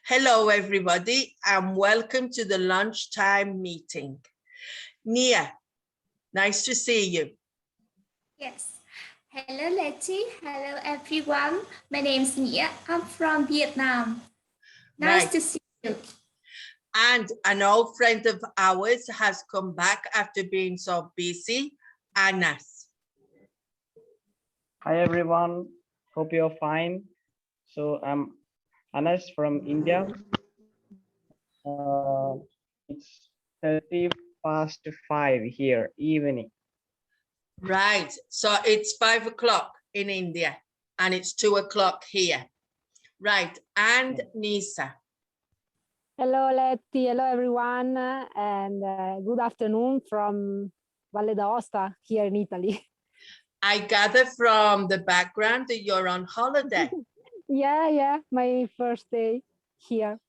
Hello, everybody, and welcome to the lunchtime meeting. Nia, nice to see you. Yes. Hello, Letty. Hello, everyone. My name is Nia. I'm from Vietnam. Nice to see you. And an old friend of ours has come back after being so busy, Anas. Hi, everyone. Hope you're fine. So I'm Anas from India. It's 30 past 5 here, evening. Right, so it's 5 o'clock in India and it's 2 o'clock here. Right, and Nisa. Hello, Letty. Hello, everyone. And good afternoon from Valle d'Aosta here in Italy. I gather from the background that you're on holiday. Yeah, my first day here.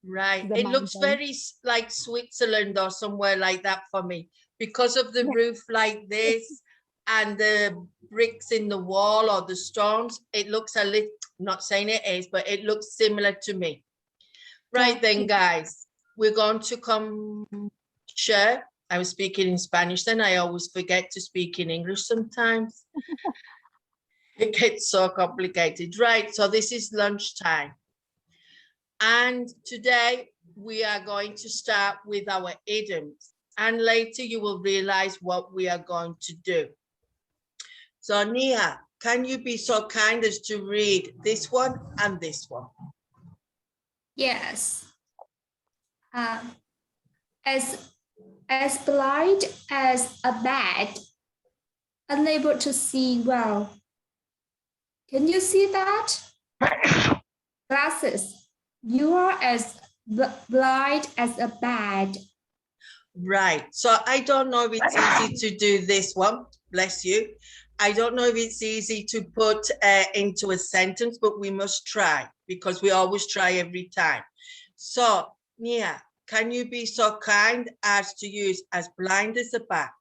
Right, it looks very like Switzerland or somewhere like that for me because of the roof like this and the bricks in the wall or the stones. It looks a little, not saying it is, but it looks similar to me. Right then, guys, we're going to come share. I was speaking in Spanish then. I always forget to speak in English sometimes. It gets so complicated. Right, so this is lunchtime. And today we are going to start with our idioms, and later you will realize what we are going to do. So Nia, can you be so kind as to read this one and this one? Yes. As blind as a bat, unable to see well. Can you see that? Glasses. You are as blind as a bat. Right, so I don't know if it's easy to do this one, bless you. I don't know if it's easy to put into a sentence, but we must try because we always try every time. So Nia, can you be so kind as to use as blind as a bat?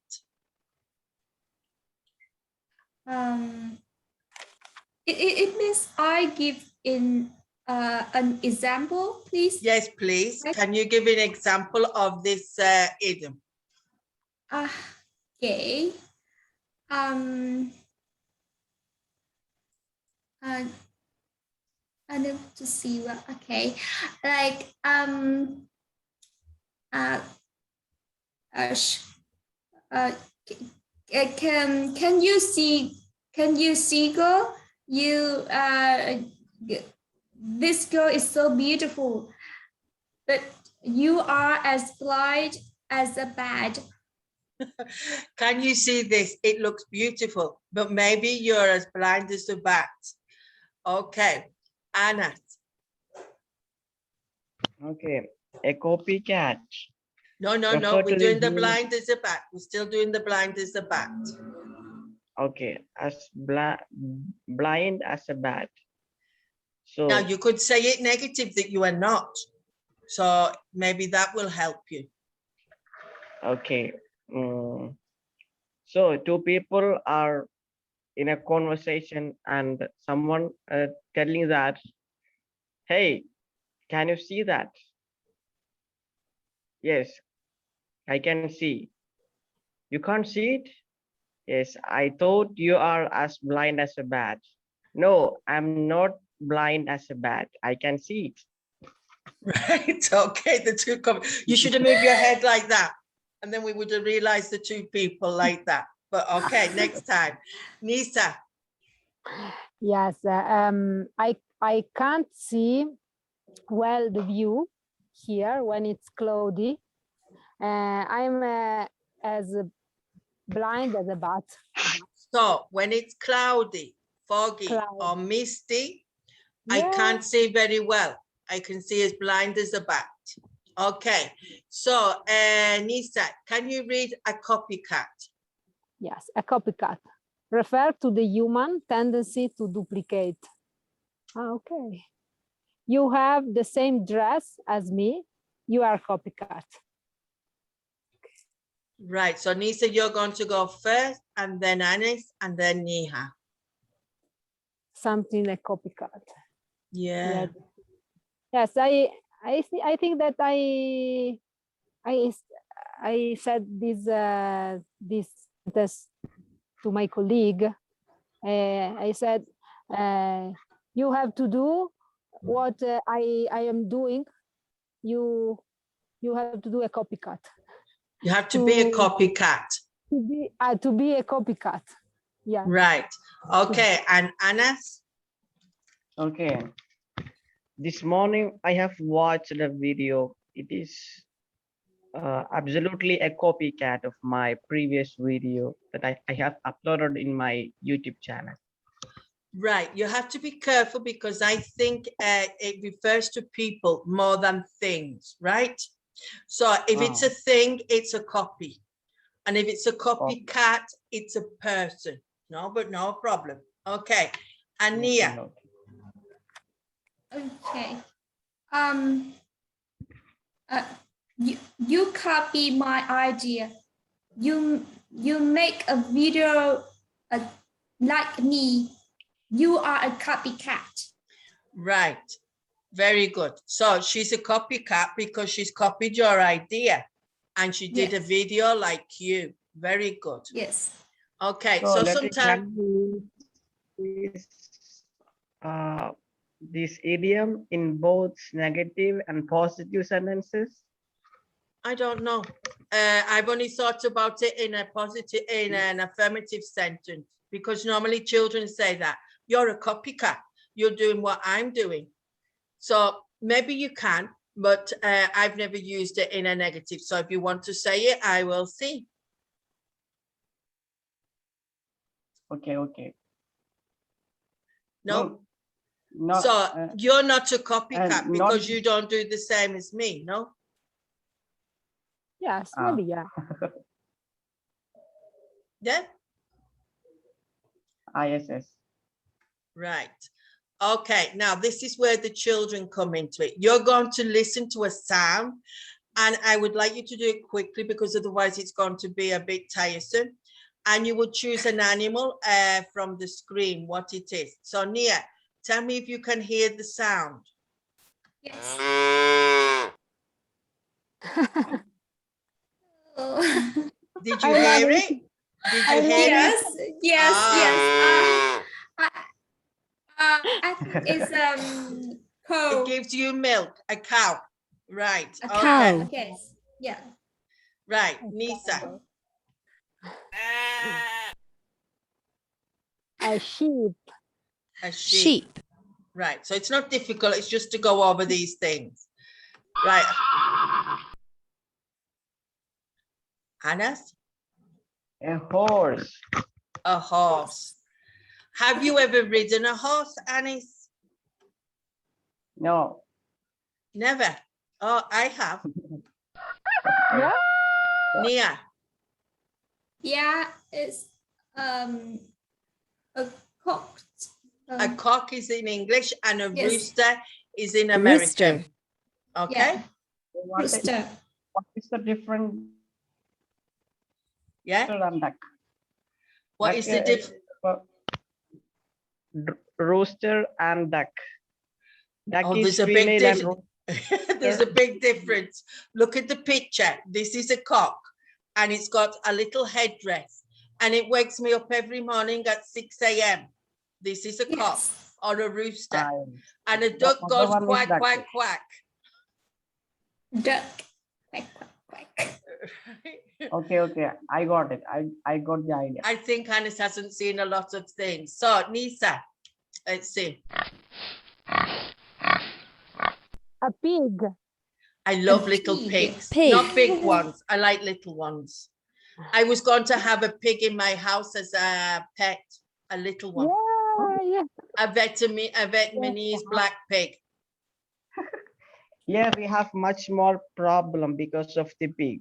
It means I give in an example, please. Yes, please. Can you give an example of this idiom? Okay. I need to see what. Okay, like can you see? Can you see girl? You this girl is so beautiful, but you are as blind as a bat. Can you see this? It looks beautiful, but maybe you're as blind as a bat. Okay, Anna. Okay, a copycat. No, we're doing the blind as a bat. We're still doing the blind as a bat. Okay, as blind as a bat. So now you could say it negative that you are not. So maybe that will help you. Okay. So two people are in a conversation and someone telling that, hey, can you see that? Yes, I can see. You can't see it? Yes, I thought you are as blind as a bat. No, I'm not blind as a bat. I can see it. Right, okay, the two come. You should have moved your head like that. And then we would have realized the two people like that. But okay, next time. Nisa. Yes, I can't see well the view here when it's cloudy. I'm as blind as a bat. So when it's cloudy, foggy, or misty, I can't see very well. I can see as blind as a bat. Okay, so Nisa, can you read a copycat? Yes, a copycat. Refer to the human tendency to duplicate. Okay. You have the same dress as me. You are copycat. Right, so Nisa, you're going to go first, and then Anis, and then Niha. Something like copycat. Yeah. Yes, I I think that I said this sentence to my colleague. I said, you have to do what I am doing. You have to do a copycat. You have to be a copycat. To be a copycat. Yeah. Right. Okay. And Anas? Okay. This morning I have watched a video. It is absolutely a copycat of my previous video that I have uploaded in my YouTube channel. Right. You have to be careful because I think it refers to people more than things, right? So if it's a thing, it's a copy. And if it's a copycat, it's a person. No, but no problem. Okay. Ania. Okay. You copy my idea. You make a video like me. You are a copycat. Right. Very good. So she's a copycat because she's copied your idea and she did a video like you. Very good. Yes. Okay. So sometimes this idiom in both negative and positive sentences. I don't know. I've only thought about it in a positive, in an affirmative sentence, because normally children say that you're a copycat. You're doing what I'm doing. So maybe you can, but I've never used it in a negative. So if you want to say it, I will see. Okay, okay. No. No. So you're not a copycat because not... you don't do the same as me, no? Yes, maybe, yeah. Yeah? Yes. Right. Okay, now this is where the children come into it. You're going to listen to a sound, and I would like you to do it quickly because otherwise it's going to be a bit tiresome. And you would choose an animal from the screen, what it is. So Nia, tell me if you can hear the sound. Yes. Did you hear it? Did you hear it? Yes. I think it's cow. It gives you milk, a cow. Right. A okay. cow. Okay. Yeah. Right. Nisa. A sheep. A sheep. Right. So it's not difficult. It's just to go over these things. Right. Anas? A horse. A horse. Have you ever ridden a horse, Anis? No. Never. Oh, I have. Yeah. Nia? Yeah, it's a cock. A cock is in English and a rooster is in American. Rooster. Okay? Yeah. Rooster. What is the difference? Yeah. And duck? What is the difference? Rooster and duck. Duck Oh, is there's a big female difference. There's a big difference. Look at the picture. This is a cock and it's got a little headdress and it wakes me up every morning at 6 a.m. This is a cock or a rooster. And a duck goes quack, quack, quack. Duck. Quack, quack, quack. Okay. I got it. I got the idea. I think Hannes hasn't seen a lot of things. So, Nisa, let's see. A pig. I love little pigs. Not big ones. I like little ones. I was going to have a pig in my house as a pet, a little one. Yeah. A Vietnamese black pig. Yeah, we have much more problem because of the pig.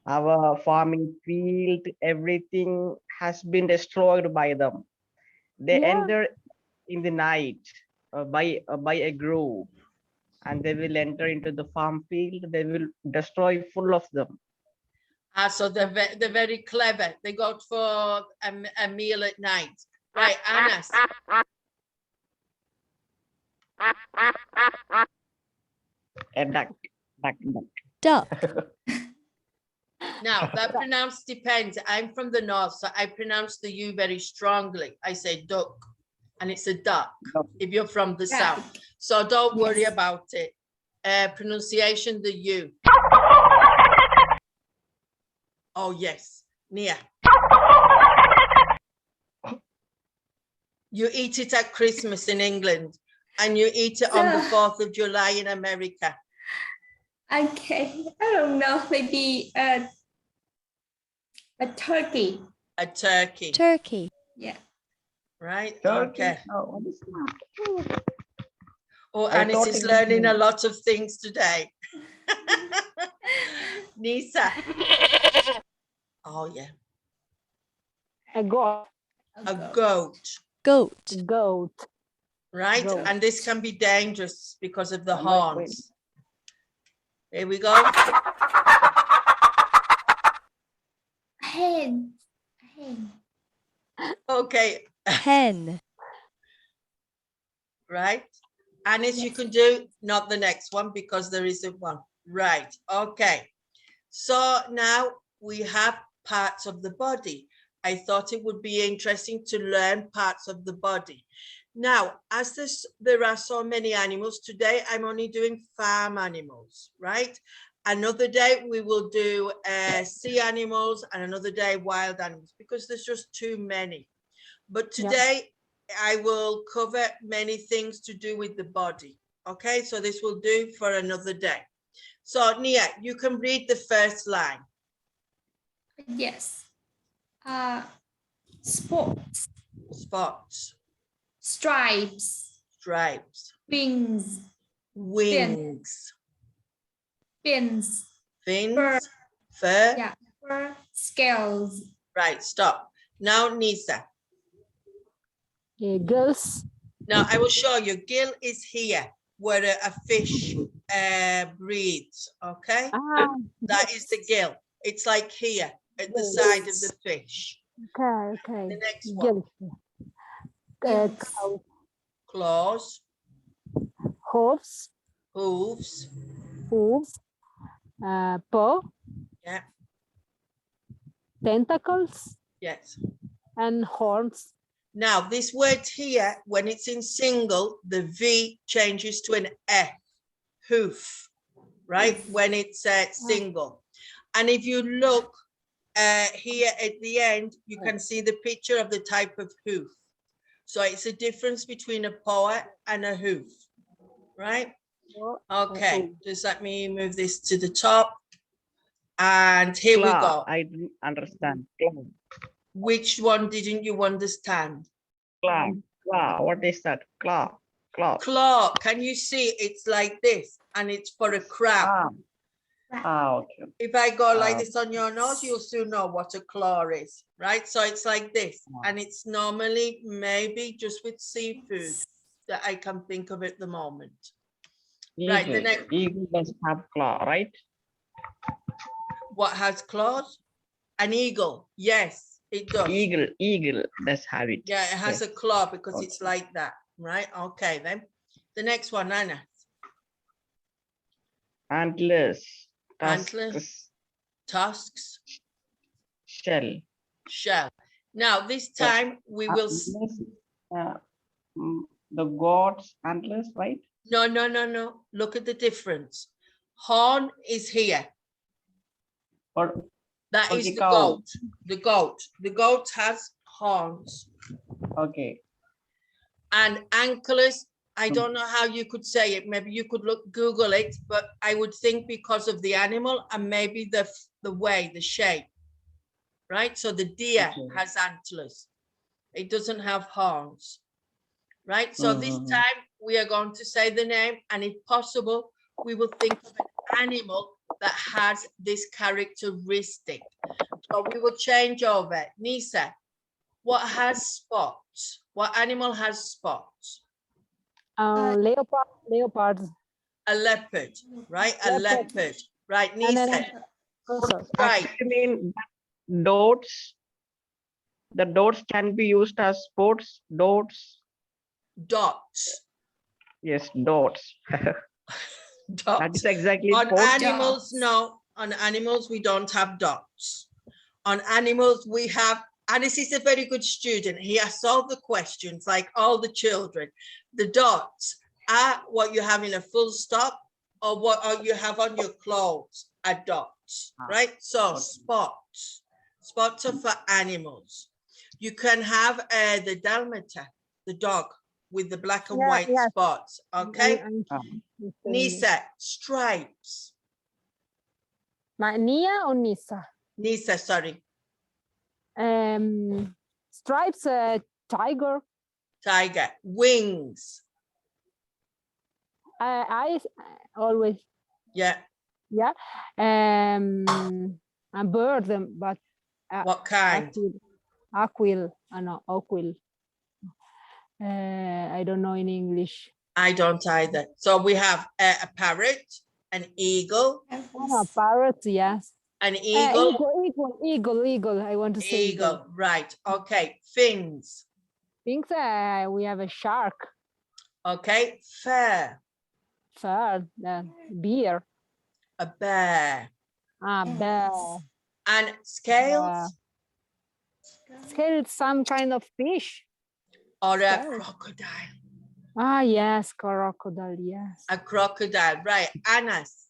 Our farming field, everything has been destroyed by them. They enter in the night by a group, and they will enter into the farm field. They will destroy full of them. So they're very clever. They go for a meal at night. Right, Anas. A duck. Duck. Duck. Now that pronounce depends. I'm from the north, so I pronounce the U very strongly. I say duck, and it's a duck Duck. if you're from the Yeah. south. So don't worry Yes. about it. Pronunciation, the U. Oh, yes, Nia. You eat it at Christmas in England, and you eat it on the 4th of July in America. Okay, I don't know, maybe a turkey. A turkey, Turkey. Yeah. right? Turkey. Okay. Oh, what is that? Oh, I Anis thought is it was learning a me. lot of things today. Nisa. Oh, yeah. A goat. A goat, Goat. Goat. right? Goat. And this can be dangerous because of the Wait. horns. Here we go. Hen. Hen. Okay, Hen. right? Anis, you Yes. can do not the next one because there isn't one. Right, okay. So now we have parts of the body. I thought it would be interesting to learn parts of the body. Now, as there are so many animals, today I'm only doing farm animals, right? Another day we will do sea animals and another day wild animals because there's just too many. But Yeah. today I will cover many things to do with the body. Okay, so this will do for another day. So Nia, you can read the first line. Yes. Spots. Spots, Stripes. stripes, Wings. wings, Fins. fins, fur. Yeah. Fur. Scales. Right, stop. Now Nisa. Gills. Now I will show you. Gill is here where a fish breathes. Okay, Ah, that is the gill. It's like here at the Yes. side of the fish. okay, okay. The next one. Gills. Gills. Cow. Claws, Hooves. hooves. Hooves. Paw. Yeah, Tentacles. yes. And horns. Now this word here, when it's in single, the V changes to an F, hoof, right? When it's single. And if you look here at the end, you can see the picture of the type of hoof. So it's a difference between a paw and a hoof, right? Okay, just let me move this to the top. And here we Claw. go. I didn't understand. Claw. Which one didn't you understand? Claw. Claw. What is that? Claw. Claw. Claw, can you see it's like this and it's for a crab. Okay. If I go like this on your nose, you'll soon know what a claw is, right? So it's like this, and it's normally maybe just with seafood that I can think of at the moment. Eagle. Right, the next. Eagle does have claw, right? What has claws? An eagle, yes, it does. Eagle does have it. Yeah, it has Yes. a claw because Okay. it's like that, right? Okay, then. The next one, Anna. Antlers. Antlers. Tusks. Tusks, Shell. shell. Now, this time we will. The goat's antlers, right? No. Look at the difference. Horn is here. Or That or is the the cow. goat. The goat. The goat has horns. Okay. And antlers, I don't know how you could say it. Maybe you could Google it, but I would think because of the animal and maybe the way, the shape, right? So the deer Okay. has antlers. It doesn't have horns, right? So this time we are going to say the name, and if possible, we will think of an animal that has this characteristic. So we will change over. Nisa, what has spots? What animal has spots? Leopards. A leopard, right? A leopard, right? And then- Nisa, Also, right? I mean, dots. The dots can be used as sports. Dots. Dots. Yes, dots. That Dots. is exactly On sport. animals, Dots. no. On animals, we don't have dots. On animals, we have, Anis is a very good student. He has solved the questions like all the children. The dots are what you have in a full stop or what you have on your clothes are dots, right? So Okay. spots. Spots are for animals. You can have the Dalmata, the dog with the black and Yeah, white yes. spots, okay? Um, Nisa, stripes. Nia or Nisa? Nisa, sorry, Stripes, tiger. tiger. Wings, I always, yeah. yeah. A bird, but What kind? aquil, no, aquil. I don't know in English. I don't either. So we have a parrot, an eagle, Oh, no, parrot, yes. an eagle, Eagle. I want to say eagle, right. Okay, fins, Think we have a shark, okay, fur, bear, a bear, bear. and scales Scale some kind of fish. or a Scales. crocodile. Yes, crocodile, yes. A crocodile, right. Anas,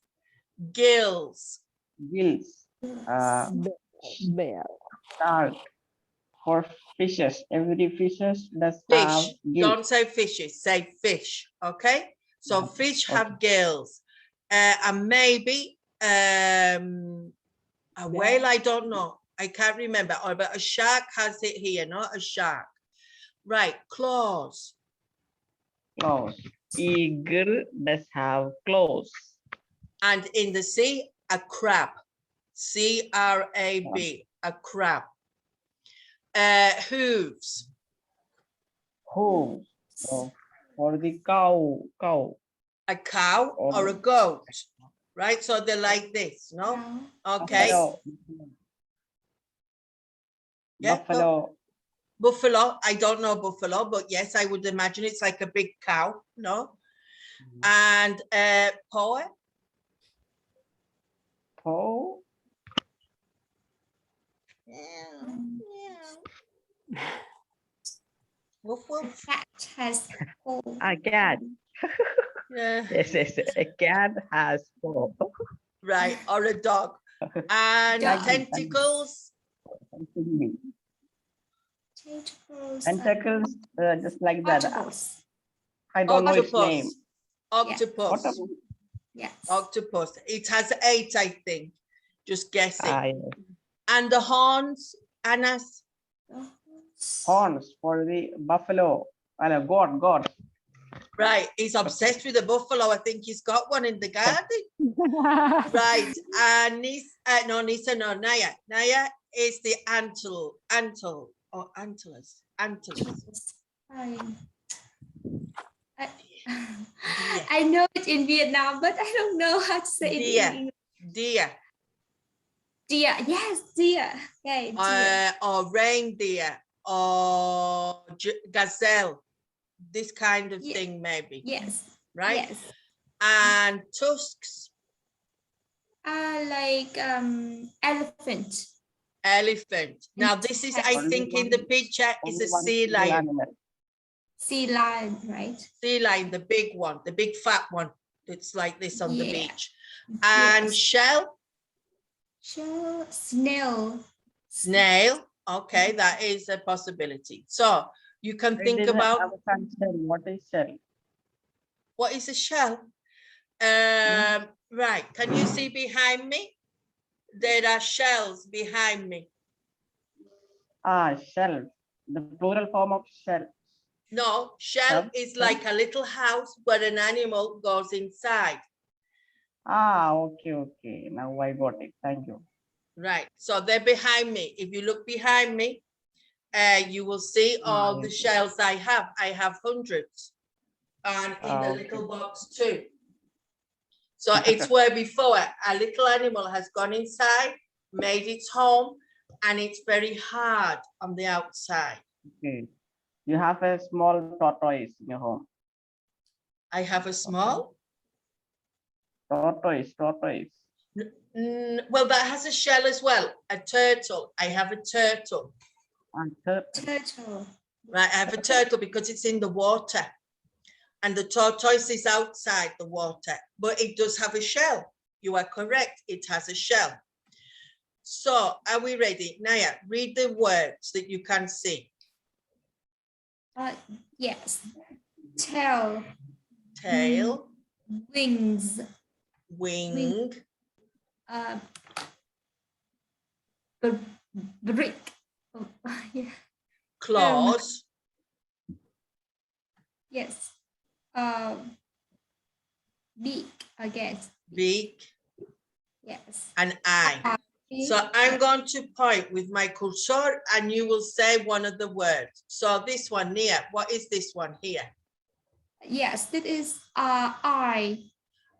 gills, gills. Bear. Shark. For fishes, every fishes does have fish. gills. Don't say fishes, say fish, okay? So fish have gills. And maybe a whale, I don't know. I can't remember. Or but a shark has it here, not a shark. Right, claws. Claws. Eagle does have claws. And in the sea, a crab. C-R-A-B, a crab. Hooves. Hooves. So for the cow. A cow or a goat, right? So they're like this, no? Okay. Buffalo. Yeah, Buffalo. Buffalo. I don't know buffalo, but yes, I would imagine it's like a big cow, no? And poet. Paw. Woof, woof. Cat has paw. A cat. Yeah, Yes. A cat has paw. right. Or a dog. And Dog. tentacles. Tentacles. Tentacles, just like that. Octopus. I don't know its name. Octopus. What Yes. Octopus. It has 8, I think. Just guessing. yes. And the horns, Anas. Horns for the buffalo. And goat. Right. He's obsessed with the buffalo. I think he's got one in the garden. Right. And Naya. Naya is the antlers. Fine. Deer. I know it in Vietnam, but I don't know how to say it in English. Deer. Deer. Yes, deer. Okay, deer. Or reindeer or gazelle. This kind of thing, maybe. Yes. Right. Yes. And tusks. Like elephant. Elephant. Now this is, I think, in the picture is a sea lion. Sea lion, right? Sea lion, the big one, the big fat one. It's like this on the Yeah. beach. And Yes. shell. Shell, snail. Snail. Okay, that is a possibility. So you can think about What is shell? what is a shell. Right. Can you see behind me? There are shells behind me. Shell. The plural form of shell. No, shell is like a little house where an animal goes inside. Okay. Now I got it. Thank you. Right. So they're behind me. If you look behind me, you will see all the shells I have. I have hundreds. And in the little box too. So it's where before a little animal has gone inside, made its home, and it's very hard on the outside. Okay. You have a small tortoise in your home. I have a small. Tortoise. Well, that has a shell as well. A turtle. I have a turtle. And turtle. Turtle. Right, I have a turtle because it's in the water. And the tortoise is outside the water, but it does have a shell. You are correct. It has a shell. So are we ready? Naya, read the words that you can see. Yes. Tail. Tail, Wings. wing, Brick. Oh, yeah. claws, Yes. Beak, I guess. beak, Yes. and eye. So I'm going to point with my cursor and you will say one of the words. So this one, Nia, what is this one here? Yes, that is eye.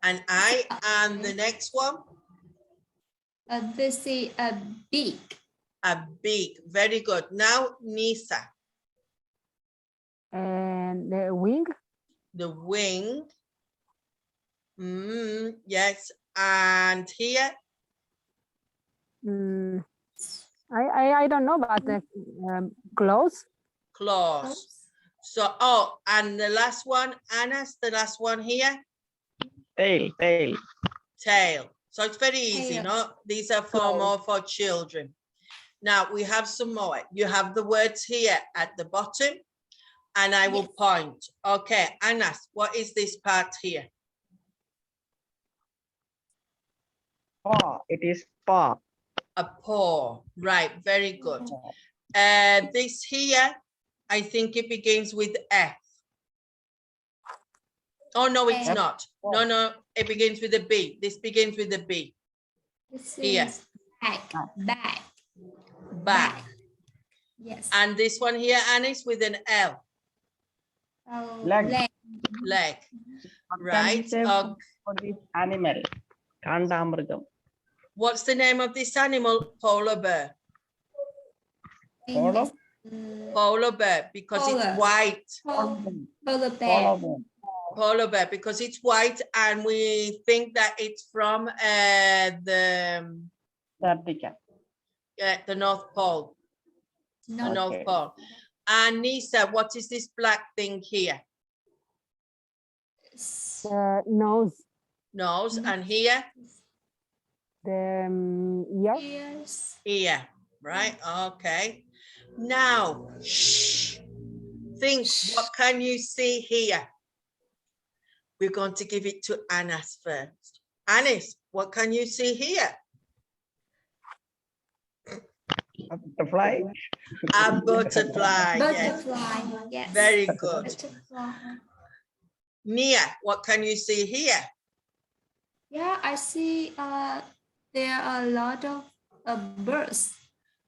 An eye, and the next one? This is a beak. A beak. Very good. Now, Nisa, And the wing. the wing. Yes. And here? I don't know about the clothes. Claws. So, oh, and the last one, Anas, the last one here? Tail. Tail. So it's very easy, Tail. no? These are for more for children. Now we have some more. You have the words here at the bottom and I will point. Okay, Anas, what is this part here? Paw. It is paw. A paw. Right, very good. This here, I think it begins with F. Oh, no, it's F. not. No, it begins with a B. This begins with a B. This Here. is back. Back. Yes. And this one here, Anis, with an L. Leg. Leg. Right. For this animal. Kandamrigam. What's the name of this animal? Polar bear. Polo. Polar bear, because Polar. it's white. Polar bear. Polar bear, because it's white, and we think that it's from the North Pole. The North Pole. And Nisa, what is this black thing here? Nose. Nose. And here? The ear. Yes. Ear. Right. Okay. Now, shh. Think, what can you see here? We're going to give it to Anas first. Anis, what can you see here? A butterfly. A butterfly. Yes. Butterfly. Yes. Very good. Butterfly. Nia, what can you see here? Yeah, I see there are a lot of birds.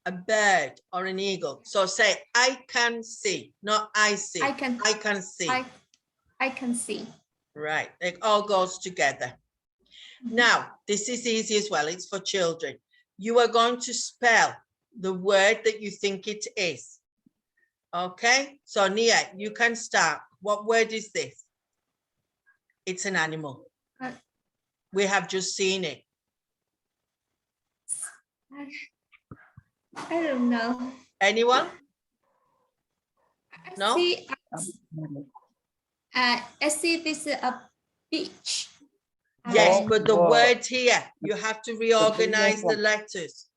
A bird or an eagle. So say, I can see, not I see. I can see. I can see. Right, it all goes together. Now, this is easy as well. It's for children. You are going to spell the word that you think it is. Okay, so Nia, you can start. What word is this? It's an animal. We have just seen it. I don't know. Anyone? No? I see this is a beach. Yes, but the word here, you have to reorganize the letters.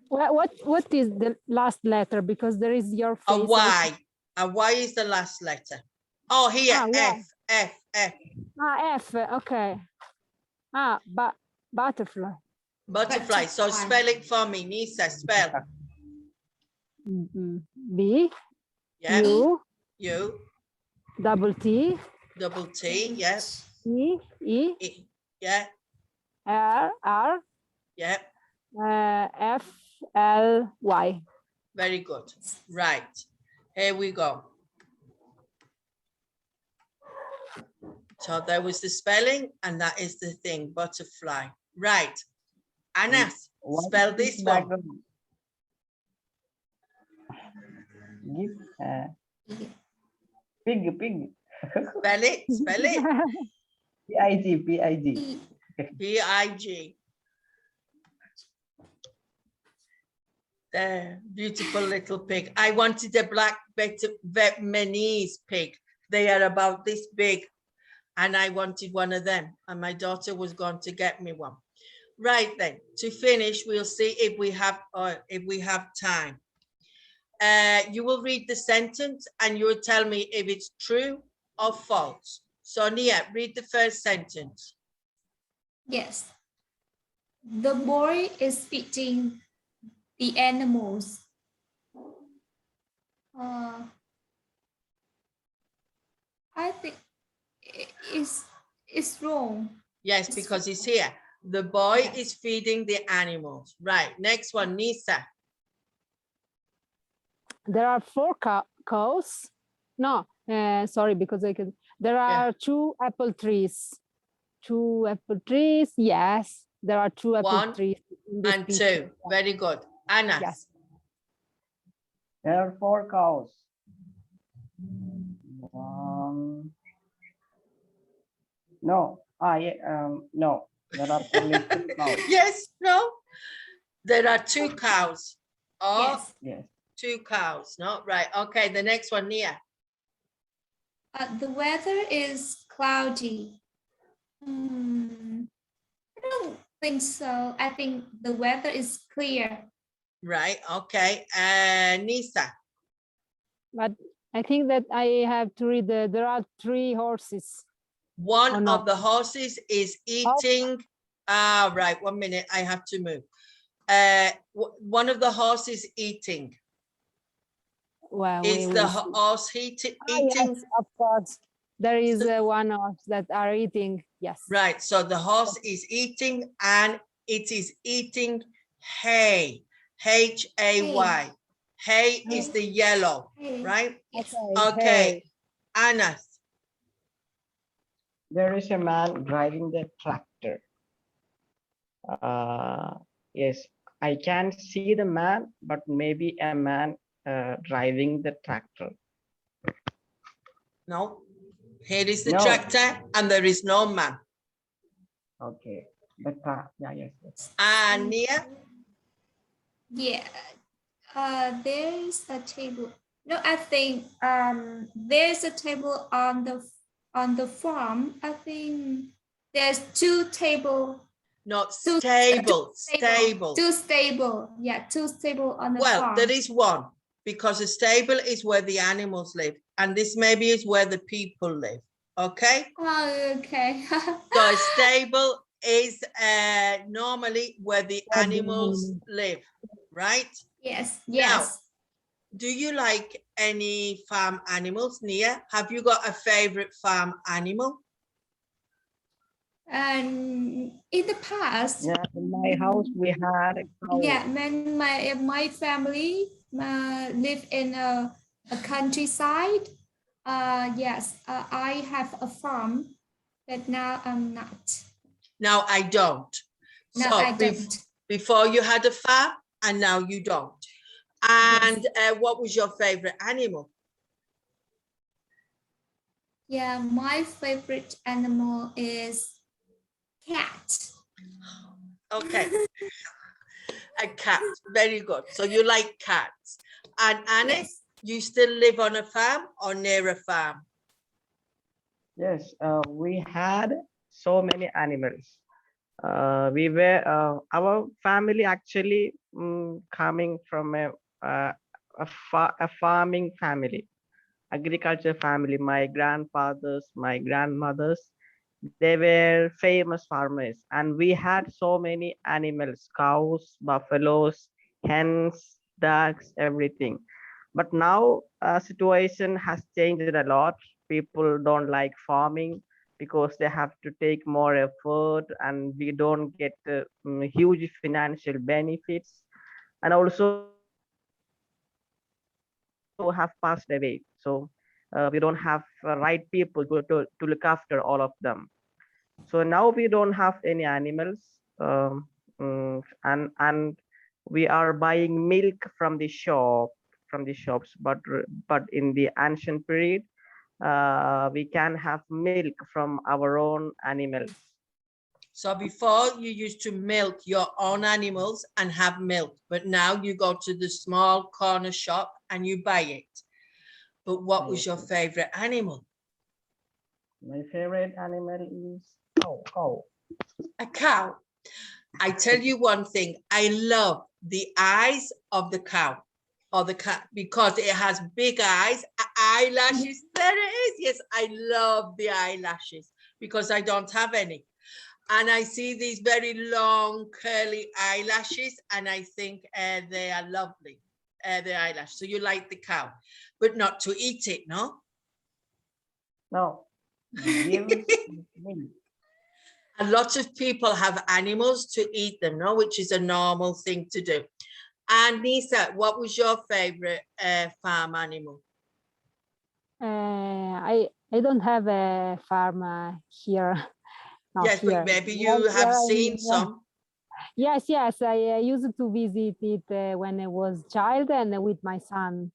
What is the last letter? Because there is your face. A Y. A Y is the last letter. Oh, here, F. F, okay. But butterfly. Butterfly. So spell it for me, Nisa, spell. B, Yeah. U, double T, yeah. E, yeah. R, yeah. F, L, Y. Very good. Right. Here we go. So there was the spelling, and that is the thing, butterfly. Right. Anas, spell this one. Pig. Spell it. P-I-G, P-I-G. E- P-I-G. The beautiful little pig. I wanted a black Vietnamese pig. They are about this big, and I wanted one of them, and my daughter was going to get me one. Right then, to finish, we'll see if we have time. You will read the sentence and you will tell me if it's true or false. So Nia, read the first sentence. Yes. The boy is feeding the animals. I think it's wrong. Yes, because it's here. The boy Yes. is feeding the animals. Right. Next one, Nisa. There are 4 cows. No, sorry, because there are 2 apple trees. 2 apple trees. Yes, there are 2 apple 1 trees. In this and picture. 2. Very good. Anna. Yes. There are 4 cows. No. No. There are only 2 cows. Yes, no. There are 2 cows. Oh, Yes. Yes. 2 cows. No, right. Okay, the next one, Nia. The weather is cloudy. I don't think so. I think the weather is clear. Right. Okay. Nisa. But I think that I have to read there are 3 horses. One Oh, no. of the horses is eating. Right. 1 minute. I have to move. One of the horses eating. Well, Is we the will see. horse eating? Yes, of course. There is one horse that are eating. Yes. Right. So the horse is eating and it is eating hay. Hay. Hay is the yellow, Hay. right? Yes. Okay. Anna. There is a man driving the tractor. Yes, I can see the man, but maybe a man driving the tractor. No. Here is the No. tractor and there is no man. Okay. Yes. And Nia? Yeah. There's a table. No, I think there's a table on the farm. I think there's 2 tables. No, Two stable. Two stable. Yeah, 2 stable on the Well, farm. there is one because a stable is where the animals live and this maybe is where the people live. Okay. Oh, okay. So a stable is normally where the animals live, right? Yes. Now, Yes. do you like any farm animals, Nia? Have you got a favorite farm animal? And in the past, Yeah, in my house we had a cow. yeah, when my family live in a countryside. Yes, I have a farm, but now I'm not. Now I don't. No, So I don't. before you had a farm and now you don't. And what was your favorite animal? Yeah, my favorite animal is cat. Okay. A cat. Very good. So you like cats. And Anne, Yes. you still live on a farm or near a farm? Yes, we had so many animals. Our family actually coming from a farming family, agriculture family. My grandfathers, my grandmothers, they were famous farmers, and we had so many animals: cows, buffaloes, hens, ducks, everything. But now situation has changed a lot. People don't like farming because they have to take more effort and we don't get huge financial benefits, and also have passed away. So we don't have right people to look after all of them. So now we don't have any animals, and we are buying milk from the shops. But in the ancient period, we can have milk from our own animals. So before you used to milk your own animals and have milk, but now you go to the small corner shop and you buy it. But what was your favorite animal? My favorite animal is cow. A cow. I tell you one thing, I love the eyes of the cow or the cat because it has big eyes, eyelashes. There it is. Yes, I love the eyelashes because I don't have any. And I see these very long curly eyelashes and I think they are lovely, the eyelash. So you like the cow, but not to eat it, no? No, give milk. A lot of people have animals to eat them, no? Which is a normal thing to do. And Nisa, what was your favorite farm animal? I don't have a farm here. Not Yes, here. but maybe you have seen some. Yes, yes. I used to visit it when I was child and with my son.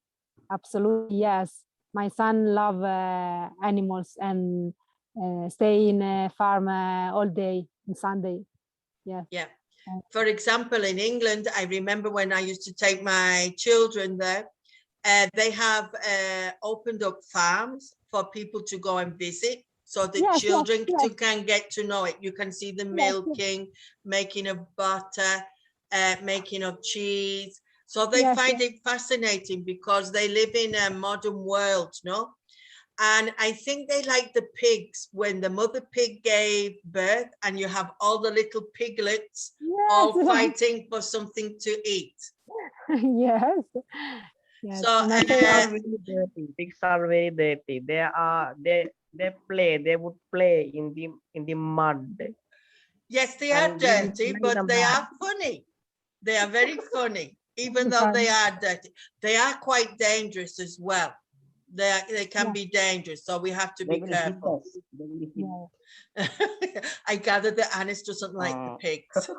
Absolutely, yes. My son love animals and stay in a farm all day on Sunday. Yes. Yeah. For example, in England, I remember when I used to take my children there, they have opened up farms for people to go and visit so that Yes, children yes. can get to know it. You can see the milking, making of butter, making of cheese. So they Yes, find it fascinating because they live in a modern world, no? And I think they like the pigs when the mother pig gave birth and you have all the little piglets all yes. fighting for something to eat. Yes. Yes. So And Pigs also, are very dirty. Pigs are very dirty. They play. They would play in the mud. yes, they are And we would dirty, play the but they mud. are funny. They are very funny, even though they are dirty. They are quite dangerous as well. They can be dangerous, so we have to They be will hit careful. us. They will hit yeah. I gather that Anis doesn't like the pigs.